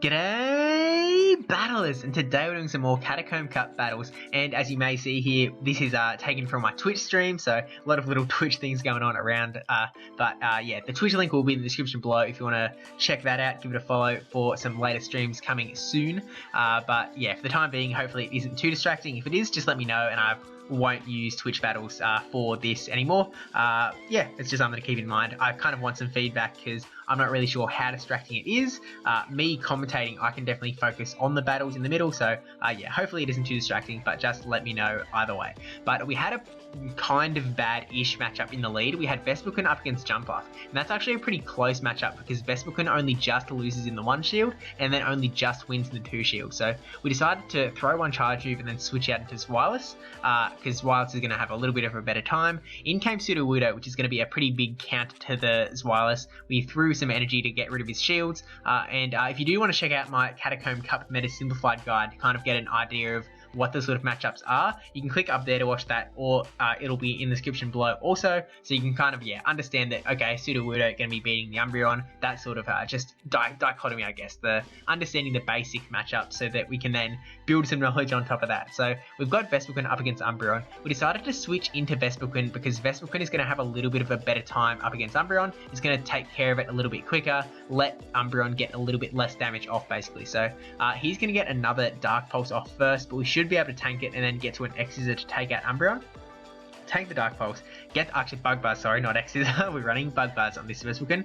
G'day battlers, and today we're doing some more Catacomb Cup battles, and as you may see here, this is taken from my Twitch stream, so a lot of little Twitch things going on around, yeah, the Twitch link will be in the description below if you want to check that out, give it a follow for some later streams coming soon, but yeah, for the time being, hopefully it isn't too distracting. If it is, just let me know and I won't use Twitch battles for this anymore. Yeah, it's just something to keep in mind. I kind of want some feedback because I'm not really sure how distracting it is. Me commentating, I can definitely focus on the battles in the middle, so yeah, hopefully it isn't too distracting, but just let me know either way. But we had a kind of bad-ish matchup in the lead. We had Vespuchan up against Jumpoff, and that's actually a pretty close matchup because Vespuchan only just loses in the one shield and then only just wins in the two shield. So we decided to throw one charge move and then switch out into Zweilis, because Zweilis is going to have a little bit of a better time. In came Sudowoodo, which is going to be a pretty big counter to the Zweilis. We threw some energy to get rid of his shields, and if you do want to check out my Catacomb Cup Meta Simplified guide to kind of get an idea of what the sort of matchups are, you can click up there to watch that, or it'll be in the description below also, so you can kind of, yeah, understand that, okay, Sudowoodo going to be beating the Umbreon, that sort of just dichotomy, I guess, the understanding the basic matchup so that we can then build some knowledge on top of that. So we've got Vespuchan up against Umbreon. We decided to switch into Vespuchan because Vespuchan is going to have a little bit of a better time up against Umbreon. It's going to take care of it a little bit quicker, let Umbreon get a little bit less damage off basically. So he's going to get another Dark Pulse off first, but we should be able to tank it and then get to an X-Scissor to take out Umbreon. Take the Dark Pulse, get actually Bug Buzz, sorry, not X-Scissor, we're running Bug Buzz on this Vespuchan.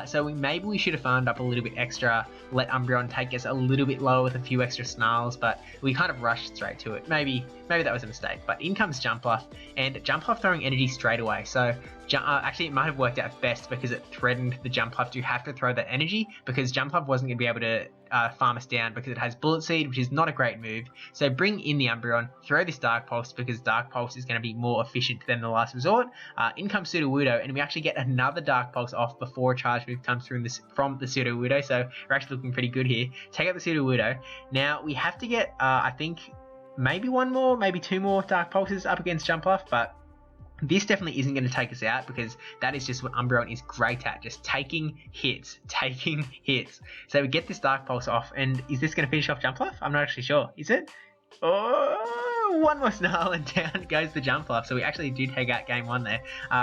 So maybe we should have farmed up a little bit extra, let Umbreon take us a little bit lower with a few extra snarls, but we kind of rushed straight to it. Maybe that was a mistake, but in comes Jumpoff, and Jumpoff throwing energy straight away. So actually it might have worked out best because it threatened the Jumpoff to have to throw that energy, because Jumpoff wasn't going to be able to farm us down because it has Bullet Seed, which is not a great move. So bring in the Umbreon, throw this Dark Pulse because Dark Pulse is going to be more efficient than the last resort. In comes Sudowoodo, and we actually get another Dark Pulse off before a charge move comes through from the Sudowoodo, so we're actually looking pretty good here. Take out the Sudowoodo. Now we have to get, I think, maybe one more, maybe two more Dark Pulses up against Jumpoff, but this definitely isn't going to take us out because that is just what Umbreon is great at, just taking hits. So we get this Dark Pulse off, and is this going to finish off Jumpoff? I'm not actually sure. Is it? Oh, one more snarl and down goes the Jumpoff. So we actually did take out game one there,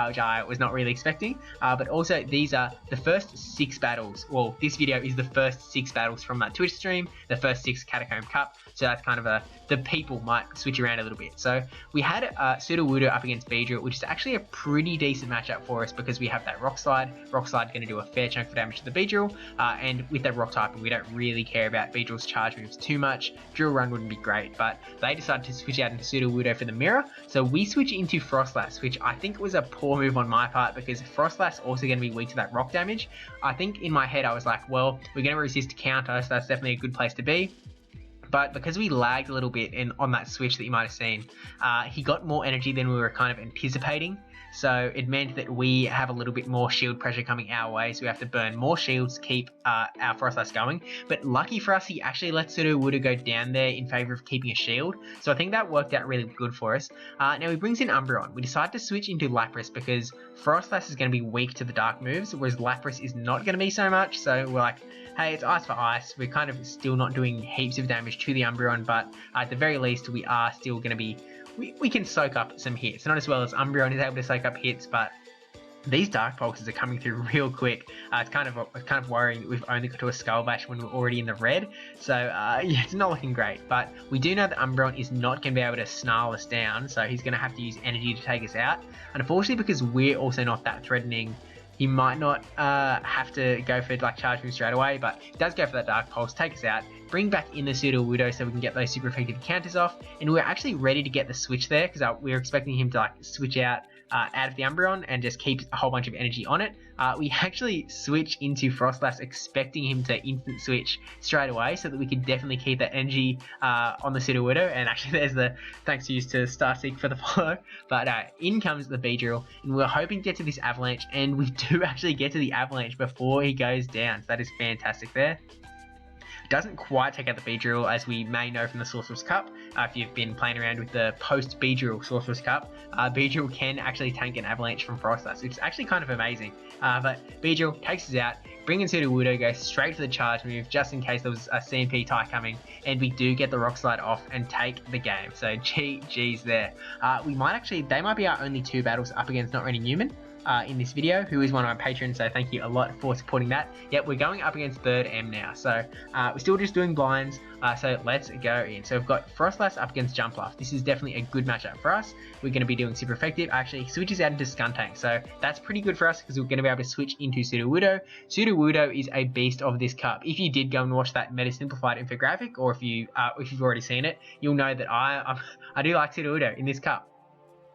which I was not really expecting. But also these are the first 6 battles. Well, this video is the first 6 battles from that Twitch stream, the first 6 Catacomb Cup. So that's kind of the people might switch around a little bit. So we had Sudowoodo up against Beedrill, which is actually a pretty decent matchup for us because we have that Rock Slide. Rock Slide going to do a fair chunk of damage to the Beedrill, and with that Rock typing, we don't really care about Beedrill's charge moves too much. Drill Run wouldn't be great, but they decided to switch out into Sudowoodo for the mirror. So we switch into Frostlass, which I think was a poor move on my part because Frostlass also going to be weak to that rock damage. I think in my head I was like, well, we're going to resist counter, so that's definitely a good place to be. But because we lagged a little bit on that switch that you might have seen, he got more energy than we were kind of anticipating. So it meant that we have a little bit more shield pressure coming our way, so we have to burn more shields to keep our Frostlass going. But lucky for us, he actually let Sudowoodo go down there in favour of keeping a shield, so I think that worked out really good for us. Now he brings in Umbreon. We decided to switch into Lapras because Frostlass is going to be weak to the dark moves, whereas Lapras is not going to be so much, so we're like, hey, it's ice for ice. We're kind of still not doing heaps of damage to the Umbreon, but at the very least, we are still going to be, we can soak up some hits. Not as well as Umbreon is able to soak up hits, but these Dark Pulses are coming through real quick. It's kind of worrying that we've only got to a Skull Bash when we're already in the red. So yeah, it's not looking great. But we do know that Umbreon is not going to be able to snarl us down, so he's going to have to use energy to take us out. Unfortunately, because we're also not that threatening, he might not have to go for like charge move straight away, but he does go for that Dark Pulse, take us out, bring back in the Sudowoodo so we can get those super effective counters off, and we're actually ready to get the switch there because we were expecting him to like switch out of the Umbreon and just keep a whole bunch of energy on it. We actually switch into Frostlass expecting him to instant switch straight away so that we could definitely keep that energy on the Sudowoodo, and actually there's the thanks to Starseek for the follow. But in comes the Beedrill, and we're hoping to get to this Avalanche, and we do actually get to the Avalanche before he goes down, so that is fantastic there. Doesn't quite take out the Beedrill, as we may know from the Sorcerer's Cup. If you've been playing around with the post-Beedrill Sorcerer's Cup, Beedrill can actually tank an Avalanche from Frostlass, which is actually kind of amazing. But Beedrill takes us out, bring in Sudowoodo, go straight for the charge move just in case there was a CMP tie coming, and we do get the Rock Slide off and take the game. So GG's there. They might be our only 2 battles up against NotRandyN3wman in this video, who is one of my patrons, so thank you a lot for supporting that. Yep, we're going up against 3rd M now, so we're still just doing blinds, so let's go in. So we've got Frostlass up against Jumpluff. This is definitely a good matchup for us. We're going to be doing super effective. Actually, switches out into Skuntank, so that's pretty good for us because we're going to be able to switch into Sudowoodo. Sudowoodo is a beast of this cup. If you did go and watch that Meta Simplified infographic, or if you've already seen it, you'll know that I do like Sudowoodo in this cup.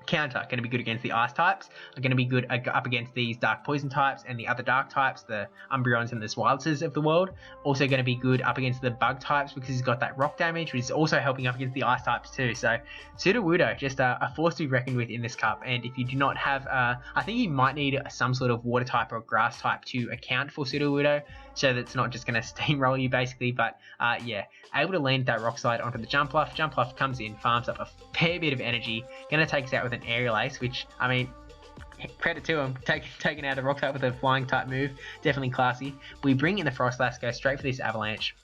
Counter, going to be good against the ice types, are going to be good up against these dark poison types and the other dark types, the Umbreons and the Swirlises of the world. Also going to be good up against the bug types because he's got that rock damage, which is also helping up against the ice types too. So Sudowoodo, just a force to be reckoned with in this cup. And if you do not have, I think you might need some sort of water type or grass type to account for Sudowoodo, so that it's not just going to steamroll you basically. But yeah, able to land that rock slide onto the Jumpluff. Jumpluff comes in, farms up a fair bit of energy, going to take us out with an aerial ace, which, I mean, credit to him, taking out a rock type with a flying type move, definitely classy. We bring in the Frostlass, go straight for this avalanche.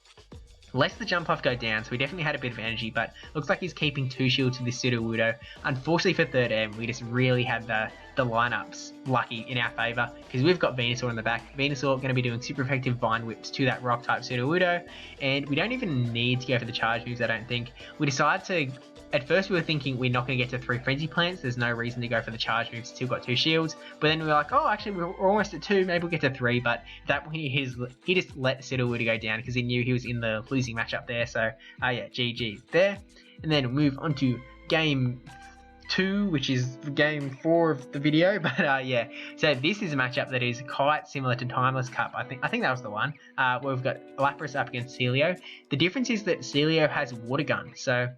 Lets the Jumpluff go down, so we definitely had a bit of energy, but looks like he's keeping 2 shields to this Sudowoodo. Unfortunately for 3rd M, we just really had the lineups lucky in our favour, because we've got Venusaur in the back. Venusaur going to be doing super effective Vine Whips to that rock type Sudowoodo, and we don't even need to go for the charge moves, I don't think. We decide to... At first we were thinking we're not going to get to 3 Frenzy Plants, there's no reason to go for the charge moves, still got 2 shields, but then we were like, oh, actually we're almost at 2, maybe we'll get to 3, but that point he just let Sudowoodo go down because he knew he was in the losing matchup there, so yeah, GG there. And then we'll move on to game 2, which is game 4 of the video, but yeah, so this is a matchup that is quite similar to Timeless Cup. I think that was the one where we've got Lapras up against Celio. The difference is that Celio has Water Gun, so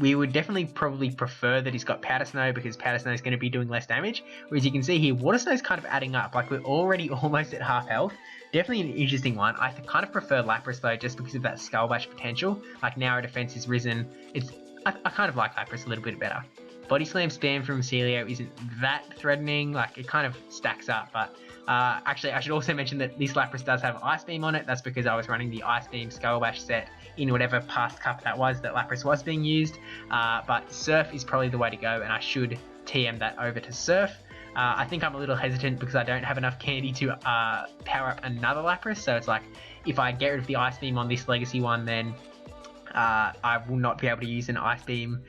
we would definitely probably prefer that he's got Powder Snow because Powder Snow is going to be doing less damage. Whereas you can see here, Water Snow is kind of adding up. Like, we're already almost at half health. Definitely an interesting one. I kind of prefer Lapras though, just because of that Skull Bash potential. Like, now our defense is risen. I kind of like Lapras a little bit better. Body Slam spam from Celio isn't that threatening. Like, it kind of stacks up, but actually I should also mention that this Lapras does have Ice Beam on it. That's because I was running the Ice Beam Skull Bash set in whatever past cup that was that Lapras was being used. But Surf is probably the way to go, and I should TM that over to Surf. I think I'm a little hesitant because I don't have enough candy to power up another Lapras, so it's like, if I get rid of the Ice Beam on this Legacy one, then I will not be able to use an Ice Beam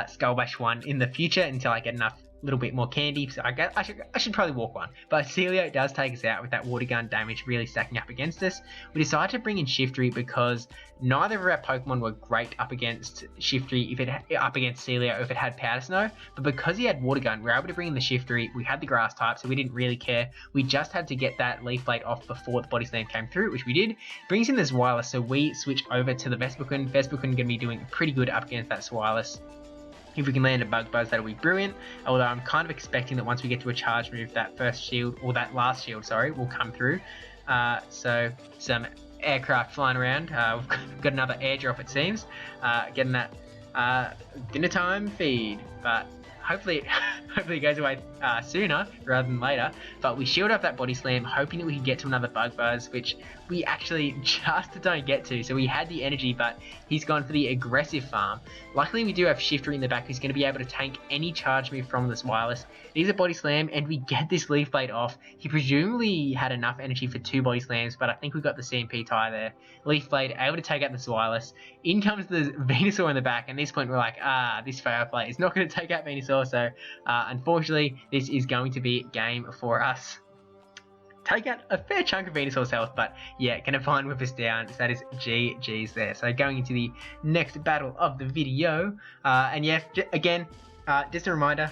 Skull Bash one in the future until I get enough little bit more candy, so I should probably walk one. But Celio does take us out with that Water Gun damage really stacking up against us. We decided to bring in Shiftry because neither of our Pokemon were great up against Shiftry up against Celio if it had Powder Snow, but because he had Water Gun, we were able to bring in the Shiftry. We had the Grass type, so we didn't really care. We just had to get that Leaf Blade off before the Body Slam came through, which we did. Brings in this Swirless, so we switch over to the Vespiquen. Vespiquen going to be doing pretty good up against that Swirless. If we can land a Bug Buzz, that'll be brilliant. Although I'm kind of expecting that once we get to a charge move, that first shield, or that last shield, sorry, will come through. So some aircraft flying around. We've got another airdrop, it seems. Getting that dinner time feed, but hopefully it goes away sooner rather than later. But we shield up that Body Slam, hoping that we can get to another Bug Buzz, which we actually just don't get to. So we had the energy, but he's gone for the aggressive farm. Luckily, we do have Shiftry in the back who's going to be able to tank any charge move from this Wireless. It is a Body Slam, and we get this Leaf Blade off. He presumably had enough energy for 2 Body Slams, but I think we got the CMP tie there. Leaf Blade able to take out this Wireless. In comes the Venusaur in the back, and at this point we're like, this fair play is not going to take out Venusaur, so unfortunately this is going to be game for us. Take out a fair chunk of Venusaur's health, but yeah, gonna Vine Whip us down, so that is GG's there. So going into the next battle of the video, and yeah, again, just a reminder,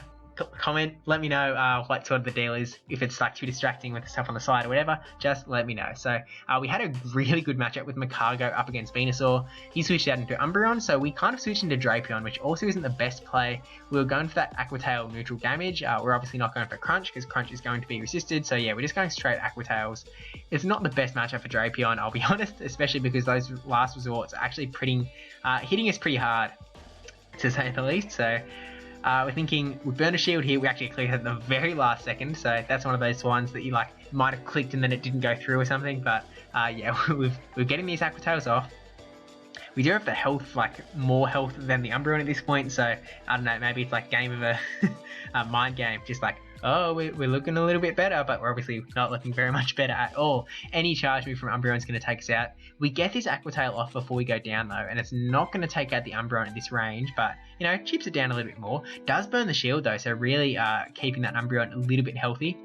comment, let me know what sort of the deal is. If it's like too distracting with the stuff on the side or whatever, just let me know. So we had a really good matchup with Magcargo up against Venusaur. He switched out into Umbreon, so we kind of switched into Drapion, which also isn't the best play. We were going for that Aqua Tail neutral damage. We're obviously not going for Crunch because Crunch is going to be resisted, so yeah, we're just going straight Aqua Tails. It's not the best matchup for Drapion, I'll be honest, especially because those last resorts are actually hitting us pretty hard, to say the least. So We're thinking we burn a shield here. We actually clicked at the very last second, so that's one of those ones that you like might have clicked and then it didn't go through or something. But yeah, we're getting these Aqua Tails off. We do have the health, like more health than the Umbreon at this point, so I don't know, maybe it's like game of a mind game, just like, oh, we're looking a little bit better, but we're obviously not looking very much better at all. Any charge move from Umbreon is going to take us out. We get this Aqua Tail off before we go down though, and it's not going to take out the Umbreon at this range, but you know, chips it down a little bit more. Does burn the shield though, so really keeping that Umbreon a little bit healthy.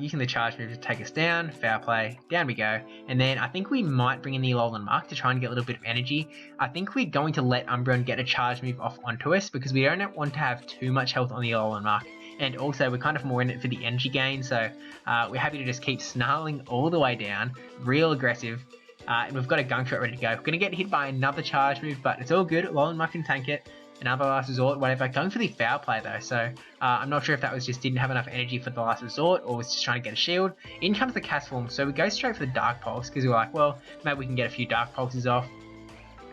Using the charge move to take us down, foul play, down we go, and then I think we might bring in the Alolan Mark to try and get a little bit of energy. I think we're going to let Umbreon get a charge move off onto us because we don't want to have too much health on the Alolan Mark, and also we're kind of more in it for the energy gain, so we're happy to just keep snarling all the way down, real aggressive, and we've got a Gunk Shot ready to go. We're going to get hit by another charge move, but it's all good. Alolan Mark can tank it. Another last resort, whatever. Going for the foul play though, so I'm not sure if that was just didn't have enough energy for the last resort or was just trying to get a shield. In comes the Cast Form, so we go straight for the Dark Pulse because we're like, well, maybe we can get a few Dark Pulses off.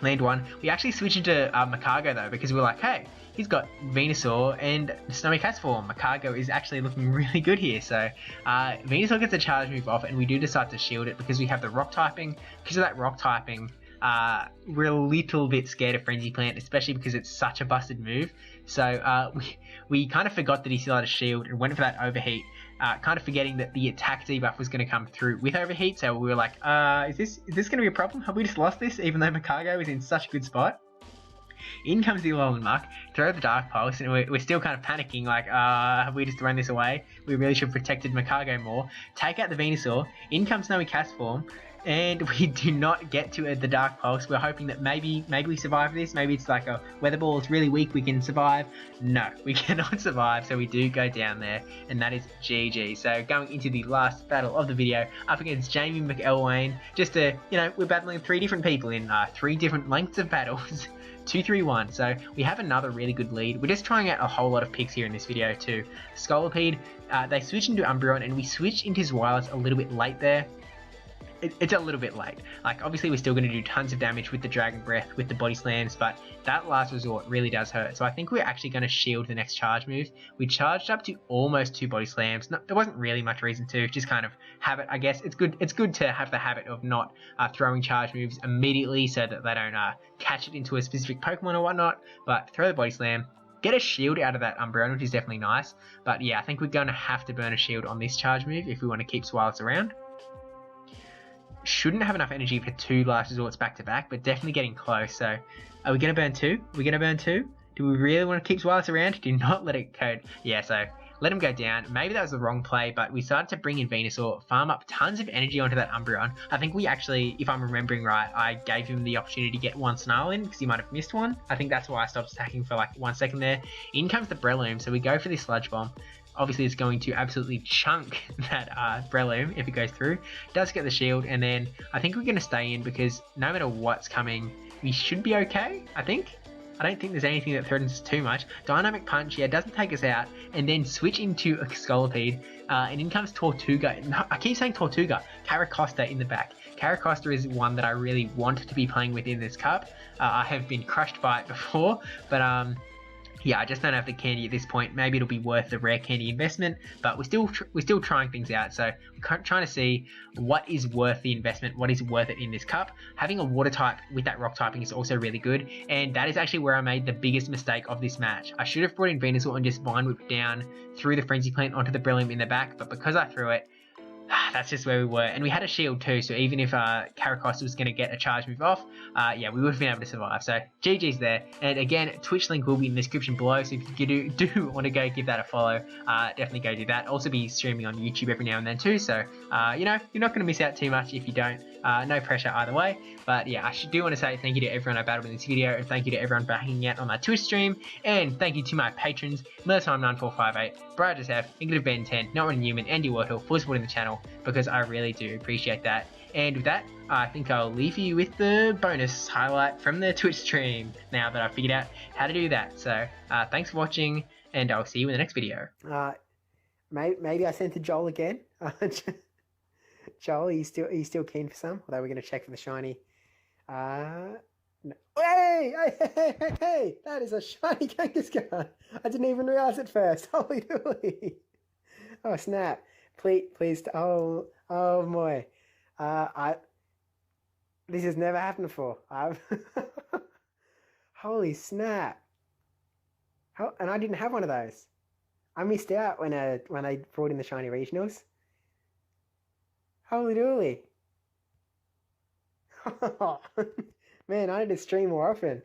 Land one. We actually switch into Makago though because we're like, hey, he's got Venusaur and Snowy Cast Form. Makago is actually looking really good here, so Venusaur gets a charge move off and we do decide to shield it because we have the Rock typing. Because of that Rock typing, we're a little bit scared of Frenzy Plant, especially because it's such a busted move. So we kind of forgot that he still had a shield and went for that Overheat, kind of forgetting that the attack debuff was going to come through with Overheat. So we were like, is this going to be a problem? Have we just lost this, even though Makago is in such a good spot? In comes the Alolan Mark, throw the Dark Pulse, and we're still kind of panicking, like, have we just thrown this away? We really should have protected Makago more. Take out the Venusaur, in comes Snowy Cast Form, and we do not get to the Dark Pulse. We're hoping that maybe we survive this. Maybe it's like a Weather Ball is really weak, we can survive. No, we cannot survive, so we do go down there, and that is GG. So going into the last battle of the video, up against Jamie McElwain, just to, you know, we're battling 3 different people in 3 different lengths of battles. 2-3-1, so we have another really good lead. We're just trying out a whole lot of picks here in this video too. Scolipede, they switch into Umbreon, and we switch into Zweilous a little bit late there. It's a little bit late. Like, obviously we're still going to do tons of damage with the Dragon Breath, with the Body Slams, but that last resort really does hurt. So I think we're actually going to shield the next charge move. We charged up to almost 2 Body Slams. No, there wasn't really much reason to, just kind of habit, I guess. It's good to have the habit of not throwing charge moves immediately so that they don't catch it into a specific Pokemon or whatnot, but throw the Body Slam. Get a shield out of that Umbreon, which is definitely nice. But yeah, I think we're going to have to burn a shield on this charge move if we want to keep Zweilous around. Shouldn't have enough energy for 2 last resorts back to back, but definitely getting close. So are we going to burn 2? We're going to burn 2? Do we really want to keep Zweilous around? Do not let it go. Yeah, so let him go down. Maybe that was the wrong play, but we started to bring in Venusaur, farm up tons of energy onto that Umbreon. I think we actually, if I'm remembering right, I gave him the opportunity to get 1 Snarl in because he might have missed one. I think that's why I stopped attacking for like 1 second there. In comes the Breloom, so we go for this Sludge Bomb. Obviously, it's going to absolutely chunk that Breloom if it goes through. Does get the shield, and then I think we're going to stay in because no matter what's coming, we should be okay, I think. I don't think there's anything that threatens us too much. Dynamic Punch, yeah, doesn't take us out, and then switch into a Scolipede, and in comes Tortuga. No, I keep saying Tortuga. Caracosta in the back. Caracosta is one that I really want to be playing with in this cup. I have been crushed by it before, but yeah, I just don't have the candy at this point. Maybe it'll be worth the rare candy investment, but we're still trying things out. So we're trying to see what is worth the investment, what is worth it in this cup. Having a water type with that rock typing is also really good, and that is actually where I made the biggest mistake of this match. I should have brought in Venusaur and just Vine Whip down through the Frenzy Plant onto the Breloom in the back, but because I threw it, that's just where we were. And we had a shield too, so even if Caracosta was going to get a charge move off, yeah, we would have been able to survive. So GG's there. And again, Twitch link will be in the description below, so if you do want to go give that a follow, definitely go do that. Also be streaming on YouTube every now and then too, so you know, you're not going to miss out too much if you don't. No pressure either way. But yeah, I do want to say thank you to everyone I battled in this video, and thank you to everyone for hanging out on my Twitch stream, and thank you to my patrons, MillerTime9458, brajSF, Ben10, NotRandyN3wman and Yahwertle for supporting the channel, because I really do appreciate that. And with that, I think I'll leave you with the bonus highlight from the Twitch stream, now that I've figured out how to do that. So thanks for watching, and I'll see you in the next video. Maybe I sent to Joel again. Joel, he's still keen for some, although we're going to check for the shiny. No. Hey, hey, hey, hey, hey! That is a shiny Kangaskhan. I didn't even realize it first. Holy dooly! Oh snap! Please. Oh boy. This has never happened before. Holy snap! And I didn't have one of those. I missed out when I brought in the shiny regionals. Holy dooly! Man, I need to stream more often.